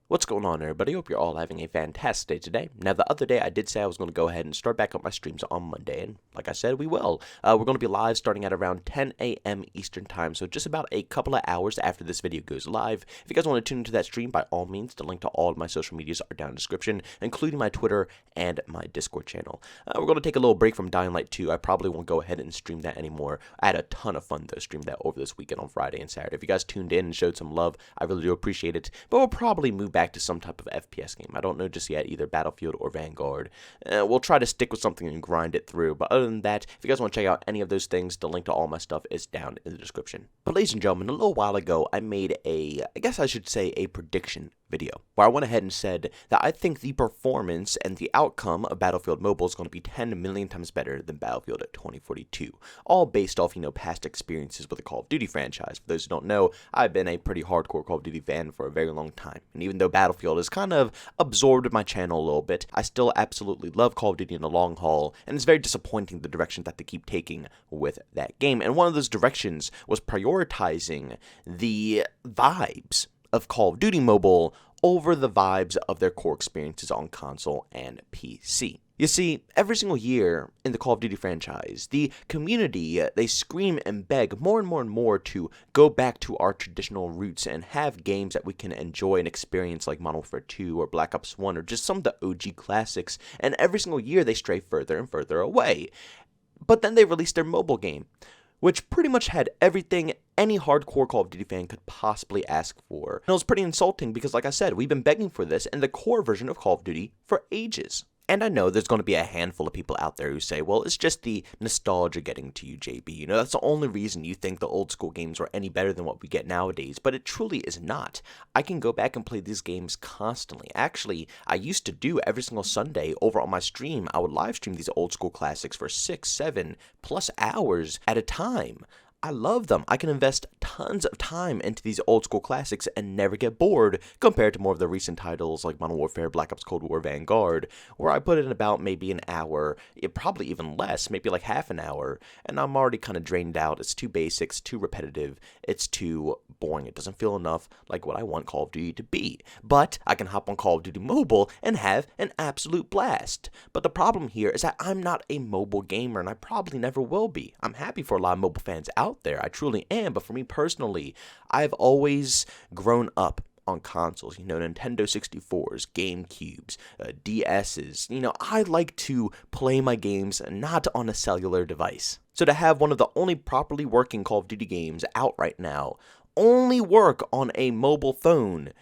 What's going on, everybody? Hope you're all having a fantastic day today. Now, the other day I did say I was going to go ahead and start back up my streams on Monday, and like I said, we will. We're going to be live starting at around 10 a.m. Eastern Time, so just about a couple of hours after this video goes live. If you guys want to tune into that stream, by all means, the link to all of my social medias are down in the description, including my Twitter and my Discord channel. We're going to take a little break from Dying Light 2. I probably won't go ahead and stream that anymore. I had a ton of fun, though, stream that over this weekend on Friday and Saturday. If you guys tuned in and showed some love, I really do appreciate it, but we'll probably move back to some type of FPS game. I don't know just yet, either Battlefield or Vanguard. We'll try to stick with something and grind it through, but other than that, if you guys want to check out any of those things, the link to all my stuff is down in the description. But ladies and gentlemen, a little while ago, I made I guess I should say a prediction video, where I went ahead and said that I think the performance and the outcome of Battlefield Mobile is going to be 10 million times better than Battlefield 2042, all based off, past experiences with the Call of Duty franchise. For those who don't know, I've been a pretty hardcore Call of Duty fan for a very long time, and even though Battlefield has kind of absorbed my channel a little bit, I still absolutely love Call of Duty in the long haul, and it's very disappointing the direction that they keep taking with that game, and one of those directions was prioritizing the vibes of Call of Duty Mobile over the vibes of their core experiences on console and PC. You see, every single year in the Call of Duty franchise, the community, they scream and beg more and more and more to go back to our traditional roots and have games that we can enjoy and experience like Modern Warfare 2 or Black Ops 1 or just some of the OG classics, and every single year they stray further and further away. But then they released their mobile game, which pretty much had everything any hardcore Call of Duty fan could possibly ask for. And it was pretty insulting because, like I said, we've been begging for this in the core version of Call of Duty for ages. And I know there's going to be a handful of people out there who say, well, it's just the nostalgia getting to you, JB. That's the only reason you think the old school games were any better than what we get nowadays. But it truly is not. I can go back and play these games constantly. Actually, I used to do every single Sunday over on my stream. I would live stream these old school classics for 6, 7+ hours at a time. I love them. I can invest tons of time into these old school classics and never get bored compared to more of the recent titles like Modern Warfare, Black Ops Cold War, Vanguard, where I put in about maybe an hour, probably even less, maybe like half an hour, and I'm already kind of drained out. It's too basic, it's too repetitive, it's too boring. It doesn't feel enough like what I want Call of Duty to be. But I can hop on Call of Duty Mobile and have an absolute blast. But the problem here is that I'm not a mobile gamer, and I probably never will be. I'm happy for a lot of mobile fans out there. I truly am, but for me personally, I've always grown up on consoles, Nintendo 64s, GameCubes, DS's. I like to play my games not on a cellular device. So to have one of the only properly working Call of Duty games out right now only work on a mobile phone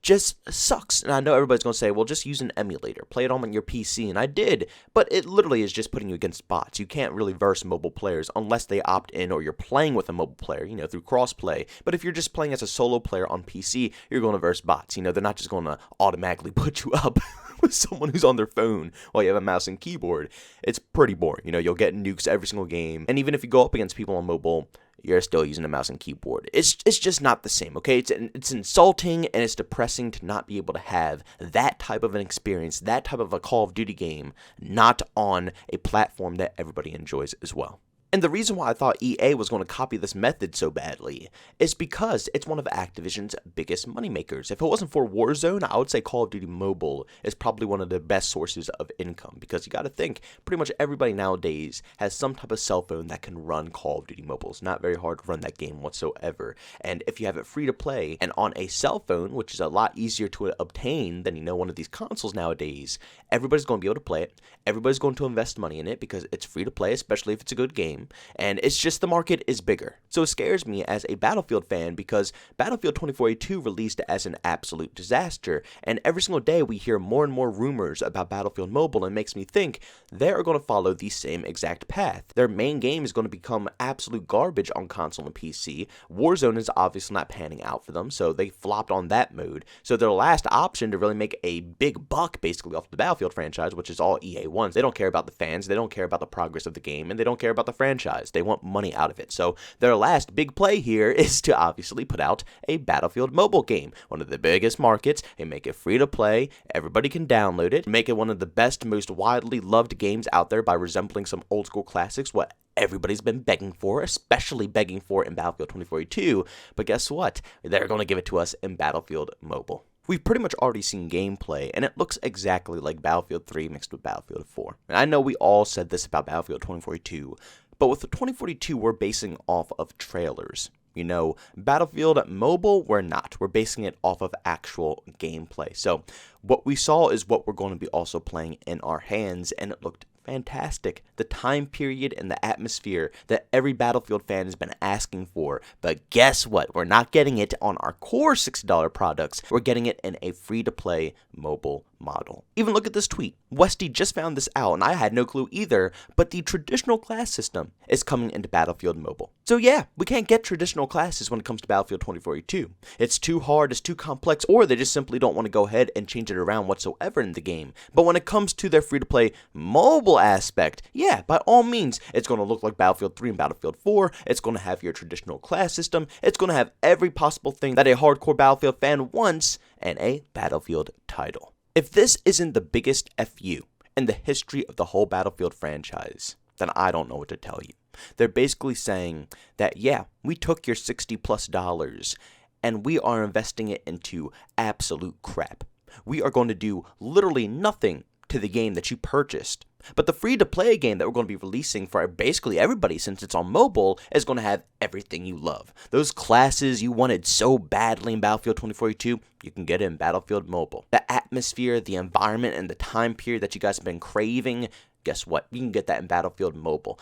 just sucks. And I know everybody's going to say, well, just use an emulator. Play it on your PC. And I did. But it literally is just putting you against bots. You can't really verse mobile players unless they opt in or you're playing with a mobile player, through crossplay. But if you're just playing as a solo player on PC, you're going to verse bots. They're not just going to automatically put you up with someone who's on their phone while you have a mouse and keyboard. It's pretty boring. You'll get nukes every single game. And even if you go up against people on mobile, you're still using a mouse and keyboard. It's just not the same, okay? It's insulting and it's depressing to not be able to have that type of an experience, that type of a Call of Duty game, not on a platform that everybody enjoys as well. And the reason why I thought EA was going to copy this method so badly is because it's one of Activision's biggest moneymakers. If it wasn't for Warzone, I would say Call of Duty Mobile is probably one of the best sources of income, because you got to think, pretty much everybody nowadays has some type of cell phone that can run Call of Duty Mobile. It's not very hard to run that game whatsoever. And if you have it free to play and on a cell phone, which is a lot easier to obtain than, one of these consoles nowadays, everybody's going to be able to play it. Everybody's going to invest money in it because it's free to play, especially if it's a good game. And it's just the market is bigger. So it scares me as a Battlefield fan because Battlefield 2042 released as an absolute disaster. And every single day we hear more and more rumors about Battlefield Mobile, and makes me think they are going to follow the same exact path. Their main game is going to become absolute garbage on console and PC. Warzone is obviously not panning out for them, so they flopped on that mode. So their last option to really make a big buck basically off the Battlefield franchise, which is all EA wants. They don't care about the fans, they don't care about the progress of the game, and they don't care about the franchise. They want money out of it. So their last big play here is to obviously put out a Battlefield mobile game, one of the biggest markets, and make it free to play. Everybody can download it, make it one of the best, most widely loved games out there by resembling some old school classics, what everybody's been begging for, especially begging for in Battlefield 2042. But guess what? They're going to give it to us in Battlefield Mobile. We've pretty much already seen gameplay, and it looks exactly like Battlefield 3 mixed with Battlefield 4. And I know we all said this about Battlefield 2042, but with the 2042, we're basing off of trailers. You know, Battlefield Mobile, we're not. We're basing it off of actual gameplay. So what we saw is what we're going to be also playing in our hands, and it looked fantastic. The time period and the atmosphere that every Battlefield fan has been asking for. But guess what? We're not getting it on our core $60 products. We're getting it in a free-to-play mobile model. Even look at this tweet. Westy just found this out, and I had no clue either, but the traditional class system is coming into Battlefield Mobile. So yeah, we can't get traditional classes when it comes to Battlefield 2042. It's too hard, it's too complex, or they just simply don't want to go ahead and change it around whatsoever in the game. But when it comes to their free-to-play mobile aspect, yeah, by all means, it's going to look like Battlefield 3 and Battlefield 4, it's going to have your traditional class system, it's going to have every possible thing that a hardcore Battlefield fan wants, and a Battlefield title. If this isn't the biggest FU in the history of the whole Battlefield franchise, then I don't know what to tell you. They're basically saying that, yeah, we took your $60+ and we are investing it into absolute crap. We are going to do literally nothing to the game that you purchased. But the free-to-play game that we're going to be releasing for basically everybody, since it's on mobile, is going to have everything you love. Those classes you wanted so badly in Battlefield 2042, you can get it in Battlefield Mobile. The atmosphere, the environment, and the time period that you guys have been craving, guess what? You can get that in Battlefield Mobile.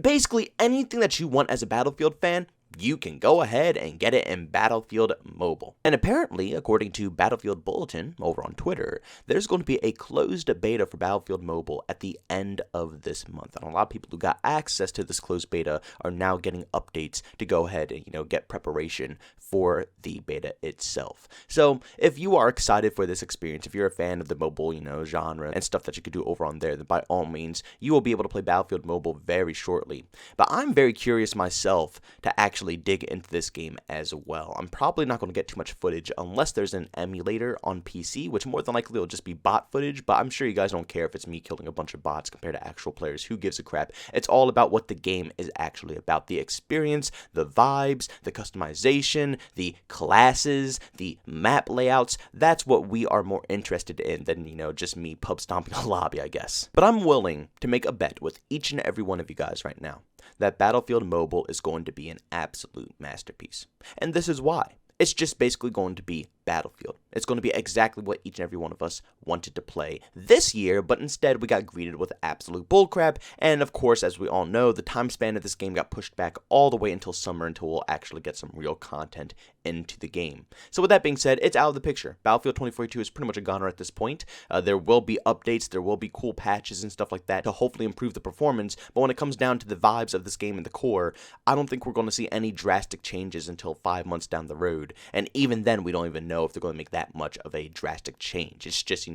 Basically, anything that you want as a Battlefield fan, you can go ahead and get it in Battlefield Mobile. And apparently, according to Battlefield Bulletin over on Twitter, there's going to be a closed beta for Battlefield Mobile at the end of this month. And a lot of people who got access to this closed beta are now getting updates to go ahead and, get preparation for the beta itself. So if you are excited for this experience, if you're a fan of the mobile, genre and stuff that you could do over on there, then by all means, you will be able to play Battlefield Mobile very shortly. But I'm very curious myself to actually dig into this game as well. I'm probably not going to get too much footage unless there's an emulator on PC, which more than likely will just be bot footage, but I'm sure you guys don't care if it's me killing a bunch of bots compared to actual players. Who gives a crap? It's all about what the game is actually about. The experience, the vibes, the customization, the classes, the map layouts. That's what we are more interested in than, just me pub stomping a lobby, I guess. But I'm willing to make a bet with each and every one of you guys right now that Battlefield Mobile is going to be an absolute masterpiece. And this is why. It's just basically going to be Battlefield. It's going to be exactly what each and every one of us wanted to play this year, but instead we got greeted with absolute bullcrap, and of course, as we all know, the time span of this game got pushed back all the way until summer until we'll actually get some real content into the game. So with that being said, it's out of the picture. Battlefield 2042 is pretty much a goner at this point. There will be updates, there will be cool patches and stuff like that to hopefully improve the performance, but when it comes down to the vibes of this game and the core, I don't think we're going to see any drastic changes until 5 months down the road, and even then we don't even know if they're going to make that much of a drastic change. It's just,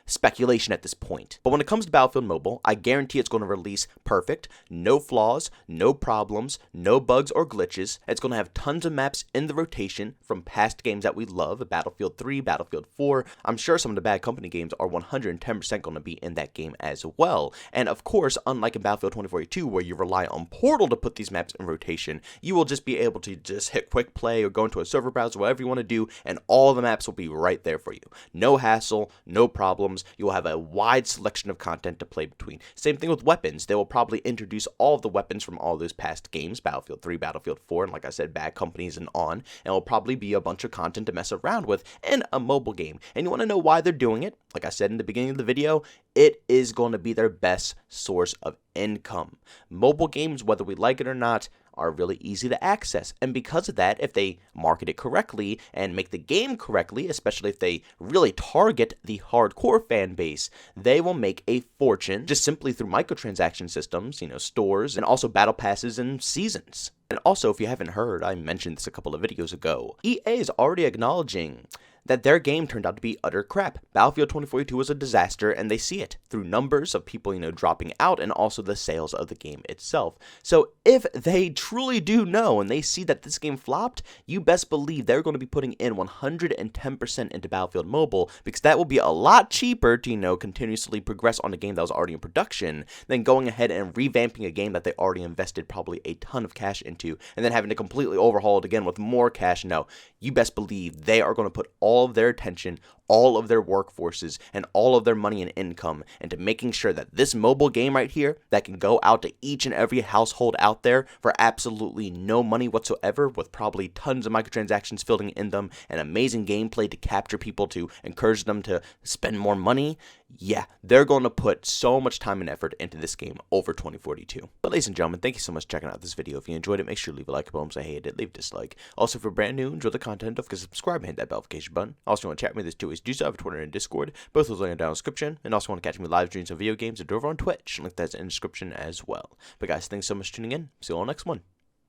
speculation at this point. But when it comes to Battlefield Mobile, I guarantee it's going to release perfect, no flaws, no problems, no bugs or glitches. It's going to have tons of maps in the rotation from past games that we love, Battlefield 3, Battlefield 4. I'm sure some of the Bad Company games are 110% going to be in that game as well. And of course, unlike in Battlefield 2042, where you rely on Portal to put these maps in rotation, you will just be able to just hit quick play or go into a server browser, whatever you want to do, and all the maps will be right there for you. No hassle, no problems. You will have a wide selection of content to play between. Same thing with weapons. They will probably introduce all of the weapons from all those past games, Battlefield 3, Battlefield 4, and like I said, Bad Companies and on, and it will probably be a bunch of content to mess around with in a mobile game. And you want to know why they're doing it? Like I said in the beginning of the video, it is going to be their best source of income. Mobile games, whether we like it or not, are really easy to access, and because of that, if they market it correctly and make the game correctly, especially if they really target the hardcore fan base, they will make a fortune just simply through microtransaction systems, stores, and also battle passes and seasons. And also, if you haven't heard, I mentioned this a couple of videos ago, EA is already acknowledging that their game turned out to be utter crap. Battlefield 2042 was a disaster, and they see it through numbers of people, dropping out, and also the sales of the game itself. So if they truly do know, and they see that this game flopped, you best believe they're going to be putting in 110% into Battlefield Mobile, because that will be a lot cheaper to, continuously progress on a game that was already in production, than going ahead and revamping a game that they already invested probably a ton of cash into, and then having to completely overhaul it again with more cash. No, you best believe they are going to put all all of their attention, all of their workforces, and all of their money and income into making sure that this mobile game right here that can go out to each and every household out there for absolutely no money whatsoever, with probably tons of microtransactions filling in them and amazing gameplay to capture people, to encourage them to spend more money. Yeah, they're going to put so much time and effort into this game over 2042. But ladies and gentlemen, thank you so much for checking out this video. If you enjoyed it, make sure to leave a like. If you hated it, leave a dislike. Also, if you're brand new, enjoy the content, don't forget to subscribe and hit that notification button. Also, want to chat with me, there's two ways to do so. I have Twitter and Discord. Both those links are down in the description. And also want to catch me live streams of video games and over on Twitch. Link that's in the description as well. But guys, thanks so much for tuning in. See you all next one.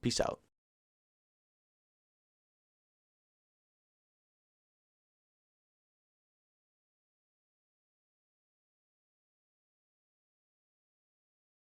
Peace out.